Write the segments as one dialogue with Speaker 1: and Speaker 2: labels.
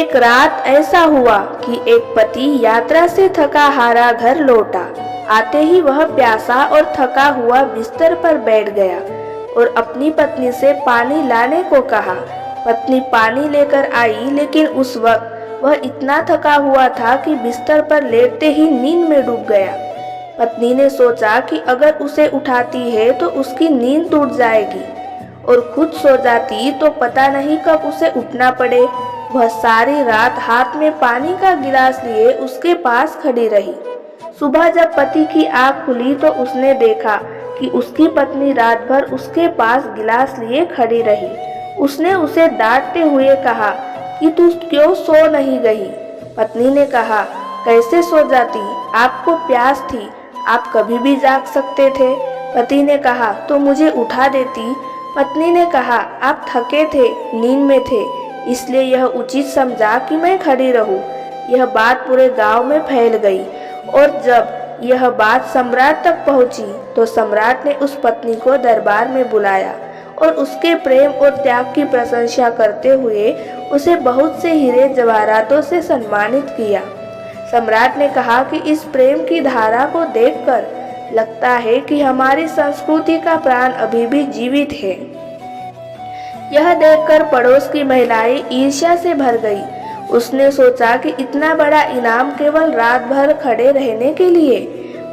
Speaker 1: एक रात ऐसा हुआ कि एक पति यात्रा से थका हारा घर लौटा। आते ही वह प्यासा और थका हुआ बिस्तर पर बैठ गया और अपनी पत्नी से पानी लाने को कहा। पत्नी पानी लेकर आई, लेकिन उस वक्त वह इतना थका हुआ था कि बिस्तर पर लेटते ही नींद में डूब गया। पत्नी ने सोचा कि अगर उसे उठाती है तो उसकी नींद टूट जाएगी और खुद सो जाती तो पता नहीं कब उसे उठना पड़े। वह सारी रात हाथ में पानी का गिलास लिए उसके पास खड़ी रही। सुबह जब पति की आंख खुली तो उसने देखा कि उसकी पत्नी रात भर उसके पास गिलास लिए खड़ी रही। उसने उसे डांटते हुए कहा कि तू क्यों सो नहीं गई। पत्नी ने कहा, कैसे सो जाती, आपको प्यास थी, आप कभी भी जाग सकते थे। पति ने कहा, तो मुझे उठा देती। पत्नी ने कहा, आप थके थे, नींद में थे, इसलिए यह उचित समझा कि मैं खड़ी रहूं। यह बात पूरे गांव में फैल गई और जब यह बात सम्राट तक पहुंची तो सम्राट ने उस पत्नी को दरबार में बुलाया और उसके प्रेम और त्याग की प्रशंसा करते हुए उसे बहुत से हीरे जवाहरातों से सम्मानित किया। सम्राट ने कहा कि इस प्रेम की धारा को देखकर लगता है कि हमारी संस्कृति का प्राण अभी भी जीवित है। यह देखकर पड़ोस की महिलाएं ईर्ष्या से भर गई। उसने सोचा कि इतना बड़ा इनाम केवल रात भर खड़े रहने के लिए,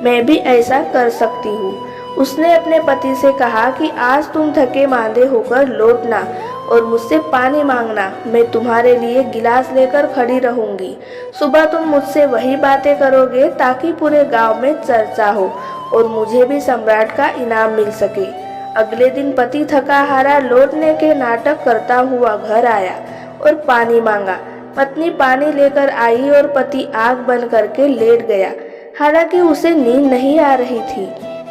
Speaker 1: मैं भी ऐसा कर सकती हूँ। उसने अपने पति से कहा कि आज तुम थके मांदे होकर लौटना और मुझसे पानी मांगना, मैं तुम्हारे लिए गिलास लेकर खड़ी रहूंगी। सुबह तुम मुझसे वही बातें करोगे ताकि पूरे गांव में चर्चा हो और मुझे भी सम्राट का इनाम मिल सके। अगले दिन पति थका हारा लौटने के नाटक करता हुआ घर आया और पानी मांगा। पत्नी पानी लेकर आई और पति आंख बंद करके लेट गया, हालांकि उसे नींद नहीं आ रही थी।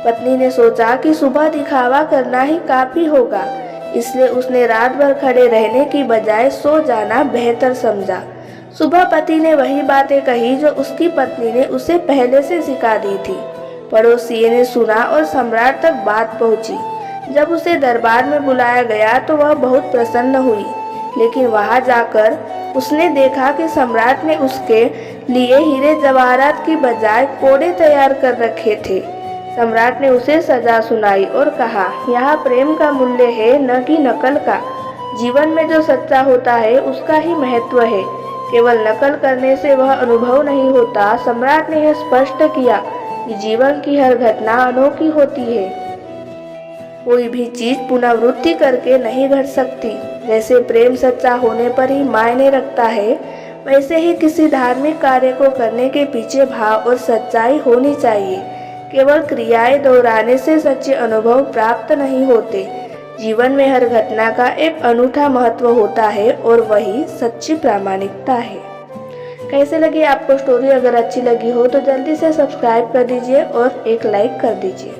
Speaker 1: पत्नी ने सोचा कि सुबह दिखावा करना ही काफी होगा, इसलिए उसने रात भर खड़े रहने की बजाय सो जाना बेहतर समझा। सुबह पति ने वही बातें कही जो उसकी पत्नी ने उसे पहले से सिखा दी थी। पड़ोसी ने सुना और सम्राट तक बात पहुंची। जब उसे दरबार में बुलाया गया तो वह बहुत प्रसन्न हुई, लेकिन वहां जाकर उसने देखा कि सम्राट ने उसके लिए हीरे जवाहरात की बजाय कोड़े तैयार कर रखे थे। सम्राट ने उसे सजा सुनाई और कहा, यहाँ प्रेम का मूल्य है, न कि नकल का। जीवन में जो सच्चा होता है उसका ही महत्व है, केवल नकल करने से वह अनुभव नहीं होता। सम्राट ने यह स्पष्ट किया कि जीवन की हर घटना अनोखी होती है, कोई भी चीज पुनरावृत्ति करके नहीं घट सकती। जैसे प्रेम सच्चा होने पर ही मायने रखता है, वैसे ही किसी धार्मिक कार्य को करने के पीछे भाव और सच्चाई होनी चाहिए। केवल क्रियाएं दोहराने से सच्चे अनुभव प्राप्त नहीं होते। जीवन में हर घटना का एक अनूठा महत्व होता है और वही सच्ची प्रामाणिकता है। कैसे लगी आपको स्टोरी? अगर अच्छी लगी हो तो जल्दी से सब्सक्राइब कर दीजिए और एक लाइक कर दीजिए।